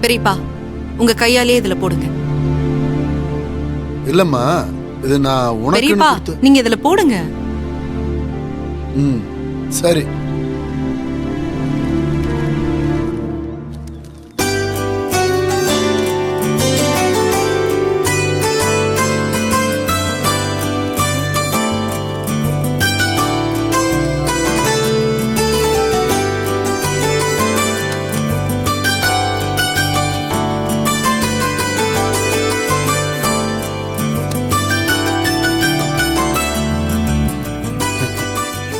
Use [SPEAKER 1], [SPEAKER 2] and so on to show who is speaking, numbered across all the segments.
[SPEAKER 1] பெரியப்பா, உங்க கையாலேயே இதுல போடுங்க.
[SPEAKER 2] இல்லம்மா, இது நான் உனக்கு
[SPEAKER 1] பெரியப்பா, நீங்க இதுல போடுங்க.
[SPEAKER 2] சரி.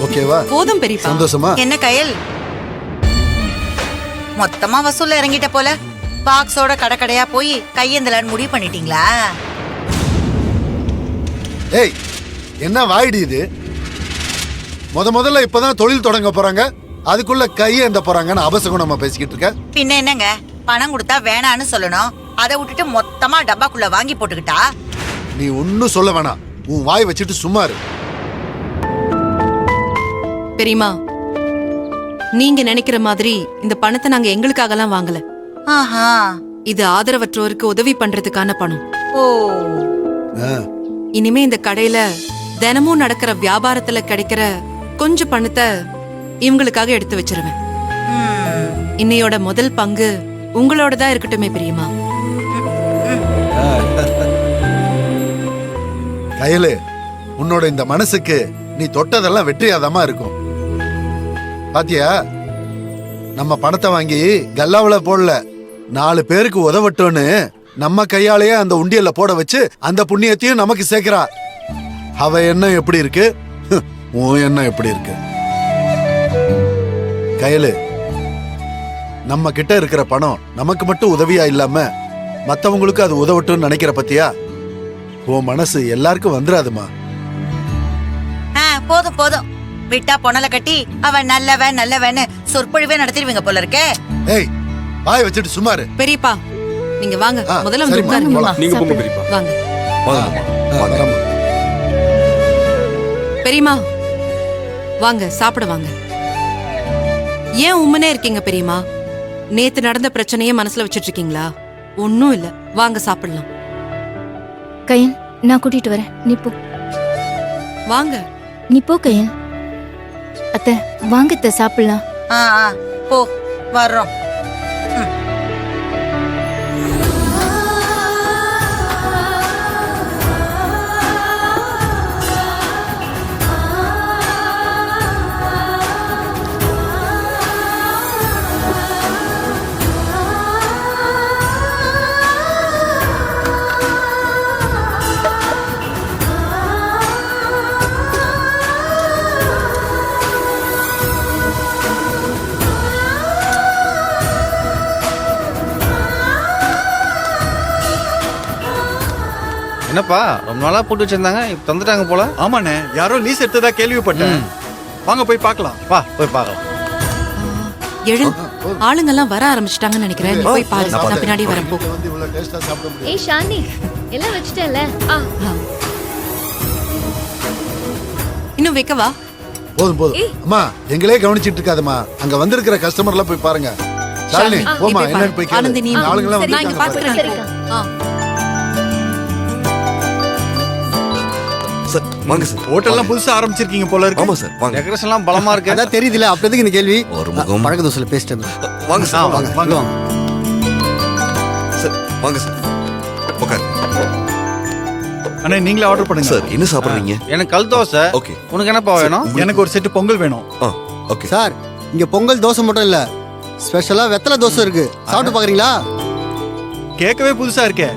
[SPEAKER 2] ஓகேவா?
[SPEAKER 1] போதும் பெரியப்பா.
[SPEAKER 2] சந்தோஷமா?
[SPEAKER 3] என்ன கயல், மொத்தமா வசூல்ல இறங்கிட்ட போல. பாக்ஸோட கடைக்கடையா போய் கையேந்தலான்னு முடிவு பண்ணிட்டீங்களா?
[SPEAKER 2] ஏய், என்ன வாய்டி இது? முதல்ல இப்பதான் தொழில் தொடங்க போறாங்க, அதுக்குள்ள கையேந்த போறாங்கன்னு அபசகுணமா பேசிக்கிட்டு இருக்க.
[SPEAKER 3] பின்ன என்னங்க, பணம் கொடுத்தா வேணான்னு சொல்லணும், அதை விட்டுட்டு மொத்தமா டப்பாக்குள்ள வாங்கி போட்டுக்கிட்டா?
[SPEAKER 2] நீ ஒன்னும் சொல்ல வேணாம், உன் வாய் வச்சுட்டு சும்மா இரு.
[SPEAKER 1] பெரியமா, நீங்க நினைக்கிற மாதிரி இந்த பணத்தை நாங்க எங்களுக்காகலாம் வாங்கல.
[SPEAKER 3] ஆஹா,
[SPEAKER 1] இது ஆதரவற்றோருக்கு உதவி பண்றதுக்கான பணம்.
[SPEAKER 3] ஓ,
[SPEAKER 1] இனிமே இந்த கடையில தினமும் நடக்கிற வியாபாரத்துல கிடைக்கிற கொஞ்சம் பணத்தை இவங்களுக்காக எடுத்து வச்சிருவேன். இன்னையோட முதல் பங்கு உங்களோட தான் இருக்கட்டுமே பெரியமா.
[SPEAKER 2] கயலு, உன்னோட இந்த மனசுக்கு நீ தொட்டதெல்லாம் வெற்றியாதமா இருக்கும். பாத்தியா, நம்ம பணத்தை வாங்கி கல்லாவில போடல, 4 பேருக்கு உதவட்டோன்னு நம்ம கையாலேயே அந்த உண்டியல்ல போட வச்சு அந்த புண்ணியத்தையும் நமக்கு சேர்க்கிறா. அவ எண்ணம் எப்படி இருக்கு, உன் எண்ணம் எப்படி இருக்கு? கயலு, நம்ம கிட்ட இருக்கிற பணம் நமக்கு மட்டும் உதவியா இல்லாம மத்தவங்களுக்கு அது உதவட்டும்னு நினைக்கிற பத்தியா? உன் மனசு எல்லாருக்கும் வந்துடாதுமா.
[SPEAKER 3] போதும் போதும், விட்டா பொணல கட்டி அவன் நல்லவன் நல்லவன்னு சொற்பொழிவே நடத்திடுவீங்க போல இருக்கே.
[SPEAKER 2] ஏய், வாய் வச்சுட்டு சும்மா இரு.
[SPEAKER 1] பெரியப்பா, நீங்க வாங்க, முதல்ல வந்து
[SPEAKER 2] சரிம்மா,
[SPEAKER 1] உட்காருங்க.
[SPEAKER 2] போலாம்.
[SPEAKER 4] நீங்க போங்க பெரியப்பா.
[SPEAKER 1] வாங்க
[SPEAKER 2] வரேம்மா.
[SPEAKER 1] பெரியமா, வாங்க சாப்பிட வாங்க. ஏன் உம்மனே இருக்கீங்க பெரியமா? நேத்து நடந்த பிரச்சனையே மனசுல வச்சிட்டு இருக்கீங்களா? ஒன்னும் இல்ல, வாங்க சாப்பிடலாம்.
[SPEAKER 5] கயன், நான் கூட்டிட்டு வரேன், நீ போ.
[SPEAKER 1] வாங்க.
[SPEAKER 5] நீ போ கயன். அத்தை வாங்க அத்தை, சாப்பிடலாம்.
[SPEAKER 3] போ, வர்றோம்.
[SPEAKER 6] என்னப்பா, ரொம்ப நாளா போட்டு வச்சிருந்தாங்க, இப்ப தந்துட்டாங்க போல.
[SPEAKER 4] ஆமாண்ணே, யாரோ லீஸ் எடுத்ததா கேள்விப்பட்டேன். வாங்க போய் பார்க்கலாம்.
[SPEAKER 6] வா போய் பார்க்கலாம்.
[SPEAKER 1] எழு, ஆளுங்க எல்லாம் வர ஆரம்பிச்சிட்டாங்கன்னு நினைக்கிறேன். நீ போய் பாரு, நான் பின்னாடி வரேன். போ.
[SPEAKER 2] வந்து இவ்வளவு டேஸ்டா சாப்பிட முடியும்.
[SPEAKER 5] ஏய் ஷாலினி, எல்லாம் வச்சிட்டேன்ல.
[SPEAKER 1] இன்னும் வைக்கவா?
[SPEAKER 2] போதும். அம்மா, எங்களே கவனிச்சிட்டு இருக்காதம்மா, அங்க வந்திருக்கிற கஸ்டமர் எல்லாம் போய் பாருங்க. ஷாலினி, போமா, என்னன்னு போய் கேளு.
[SPEAKER 1] ஆனந்தி, நீ
[SPEAKER 2] ஆளுங்க எல்லாம்
[SPEAKER 1] நான் இங்க
[SPEAKER 2] வந்திருக்காங்க.
[SPEAKER 1] பாத்துக்கிறேன்.
[SPEAKER 7] சார் வாங்க சார்.
[SPEAKER 4] ஹோட்டல்லாம் புதுசா ஆரம்பிச்சிருக்கீங்க போல இருக்கு.
[SPEAKER 7] ஆமா சார், வாங்க.
[SPEAKER 6] டெக்கரேஷன் எல்லாம் பலமா இருக்கு.
[SPEAKER 8] அதான் தெரியுதுல, அப்படி இந்த கேள்வி.
[SPEAKER 7] ஒரு முகம்.
[SPEAKER 8] பழக்க தோசையில பேசிட்டேன்.
[SPEAKER 7] வாங்க சார், வாங்க
[SPEAKER 4] வாங்க.
[SPEAKER 7] சார், வாங்க சார், உட்காரு.
[SPEAKER 4] அண்ணே, நீங்களே ஆர்டர் பண்ணுங்க.
[SPEAKER 7] சார், என்ன சாப்பிடுறீங்க?
[SPEAKER 6] எனக்கு கல் தோசை.
[SPEAKER 7] ஓகே.
[SPEAKER 6] உனக்கு என்னப்பா வேணும்?
[SPEAKER 4] எனக்கு ஒரு செட்டு பொங்கல் வேணும்.
[SPEAKER 7] ஓகே
[SPEAKER 8] சார், இங்க பொங்கல் தோசை மட்டும் இல்ல, ஸ்பெஷலா வெத்தலை தோசை இருக்கு. சாப்பிட்டு பாக்குறீங்களா?
[SPEAKER 4] கேட்கவே புதுசா இருக்கே.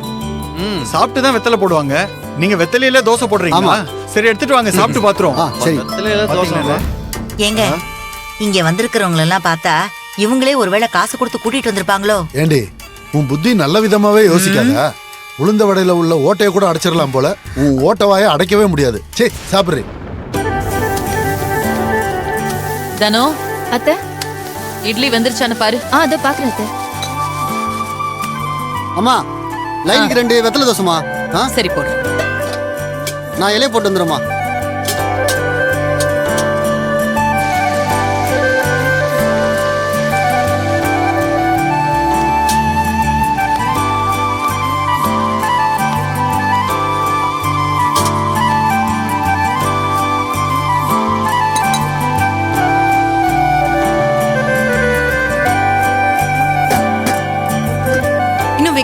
[SPEAKER 4] சாப்பிட்டு தான் வெத்தலை போடுவாங்க, நீங்க வெத்தலையில தோசை போடுறீங்களா? சரி, எடுத்துட்டு வாங்க, சாப்பிட்டு பாத்துறோம்.
[SPEAKER 8] சரி.
[SPEAKER 6] வெத்தலையில தோசை இல்ல.
[SPEAKER 3] ஏங்க, இங்க வந்திருக்கிறவங்க எல்லாம் பார்த்தா இவங்களே ஒருவேளை காசு கொடுத்து கூட்டிட்டு வந்திருப்பாங்களோ?
[SPEAKER 2] ஏண்டி, உன் புத்தி நல்ல விதமாவே யோசிக்காத. உளுந்த வடையில உள்ள ஓட்டையை கூட அடைச்சிடலாம் போல, உன் ஓட்ட வாயை அடைக்கவே முடியாது. சே, சாப்பிடுறேன்.
[SPEAKER 9] தனோ,
[SPEAKER 5] அத்தை,
[SPEAKER 9] இட்லி வந்துருச்சான்னு பாரு.
[SPEAKER 5] அதை பாக்குறேன் அத்தை.
[SPEAKER 8] அம்மா, லைனுக்கு 2 வெத்தலை தோசைமா.
[SPEAKER 9] சரி போடு.
[SPEAKER 8] நான் இலைய போட்டு வந்துடுறேம்மா.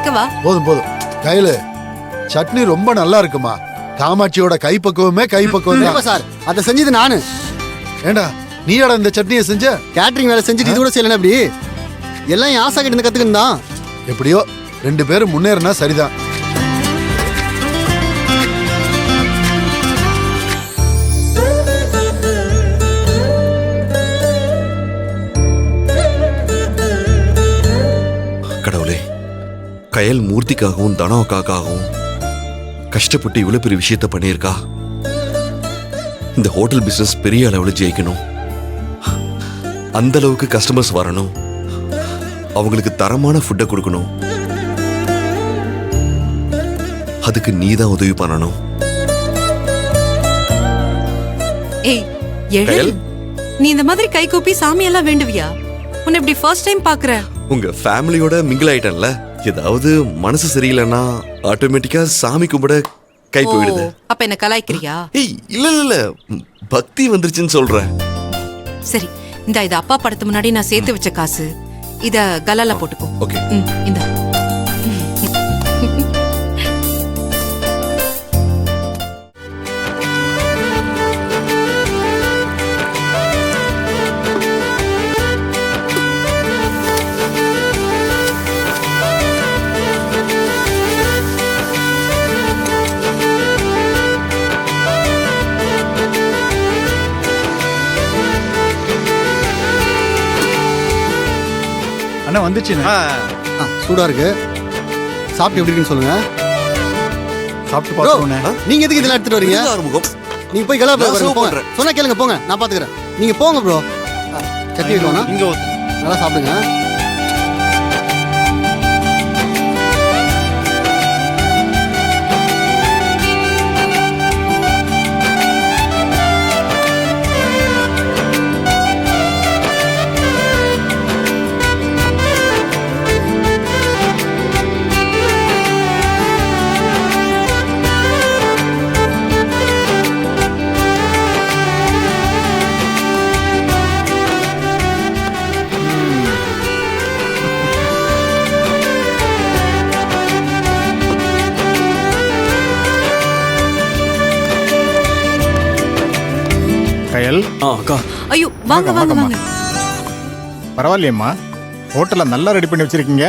[SPEAKER 1] வைக்கவா?
[SPEAKER 2] போதும் போதும். கையில சட்னி ரொம்ப நல்லா இருக்குமா. காமாட்சியோட கைப்பக்குவமே கைப்பக்குவம்
[SPEAKER 8] கண்டிப்பா
[SPEAKER 2] தான்.
[SPEAKER 8] சார், அதை செஞ்சது நானு.
[SPEAKER 2] ஏண்டா நீயாடா இந்த சட்னியை செஞ்ச?
[SPEAKER 8] கேட்டரிங் வேலை செஞ்சுட்டு இது கூட செய்யலன்னு அப்படி எல்லாம் என் ஆசா கிட்ட இருந்து கத்துக்கணும் தான்.
[SPEAKER 2] எப்படியோ 2 பேரும் முன்னேறினா சரிதான்.
[SPEAKER 7] கடவுளே, கயல் மூர்த்திக்காகவும் தனோக்காகவும் கஷ்டப்பட்டு இவ்வளவு பெரிய விஷயத்த பண்ணியிருக்கா. இந்த ஹோட்டல் பிசினஸ் பெரிய அளவில் ஜெயிக்கணும், அந்த அளவுக்கு கஸ்டமர்ஸ் வரணும், அவங்களுக்கு தரமான ஃபுட்டை கொடுக்கணும். அதுக்கு நீதான் உதவி பண்ணணும்.
[SPEAKER 1] ஏய் எழு.
[SPEAKER 7] கயல்?
[SPEAKER 1] நீ இந்த மாதிரி கை கூப்பி சாமியெல்லாம் வேண்டுவியா? உன்னை இப்படி ஃபர்ஸ்ட் டைம் பாக்குறேன்.
[SPEAKER 7] உங்க ஃபேமிலியோட மிங்கிள் ஆயிட்டன்ல, ஏதாவது மனசு சரியில்லைன்னா ஆட்டோமேட்டிக்கா சாமி கும்பிட கை
[SPEAKER 1] ஓ,
[SPEAKER 7] போயிடுது.
[SPEAKER 1] அப்ப என்ன கலாய்க்கிறியா?
[SPEAKER 7] ஏய் இல்ல இல்ல இல்ல, பக்தி வந்துருச்சுன்னு சொல்றேன்.
[SPEAKER 1] சரி, இந்த இது அப்பா படத்து முன்னாடி நான் சேர்த்து வச்ச காசு. இத கலால போட்டுக்கோ.
[SPEAKER 7] ஓகே.
[SPEAKER 1] இந்த
[SPEAKER 4] அண்ணா வந்துச்சுண்ணே.
[SPEAKER 8] சூடா இருக்கு, சாப்பிட்டு எப்படி இருக்குன்னு சொல்லுங்க.
[SPEAKER 4] சாப்பிட்டு
[SPEAKER 8] ப்ரோ,
[SPEAKER 4] பார்த்துருவோண்ணே.
[SPEAKER 8] நீங்க எதுக்கு இதெல்லாம் எடுத்துட்டு வரீங்க?
[SPEAKER 7] இதுதான் ஆறுமுகம்.
[SPEAKER 8] நீங்க போய் கலா
[SPEAKER 7] நான் serve
[SPEAKER 8] போங்க.
[SPEAKER 7] பண்றேன்.
[SPEAKER 8] சொன்னா கேளுங்க, போங்க, நான் பாத்துக்கிறேன். நீங்க போங்க ப்ரோ. சட்னி வைக்கணும்,
[SPEAKER 6] இங்க ஊத்து.
[SPEAKER 8] நல்லா சாப்பிடுங்க.
[SPEAKER 4] கயல்,
[SPEAKER 7] அக்கா,
[SPEAKER 1] ஐயோ, வாங்க வாங்க வாங்க.
[SPEAKER 4] பரவாயில்லையம்மா, ஹோட்டலை நல்லா ரெடி பண்ணி வச்சிருக்கீங்க.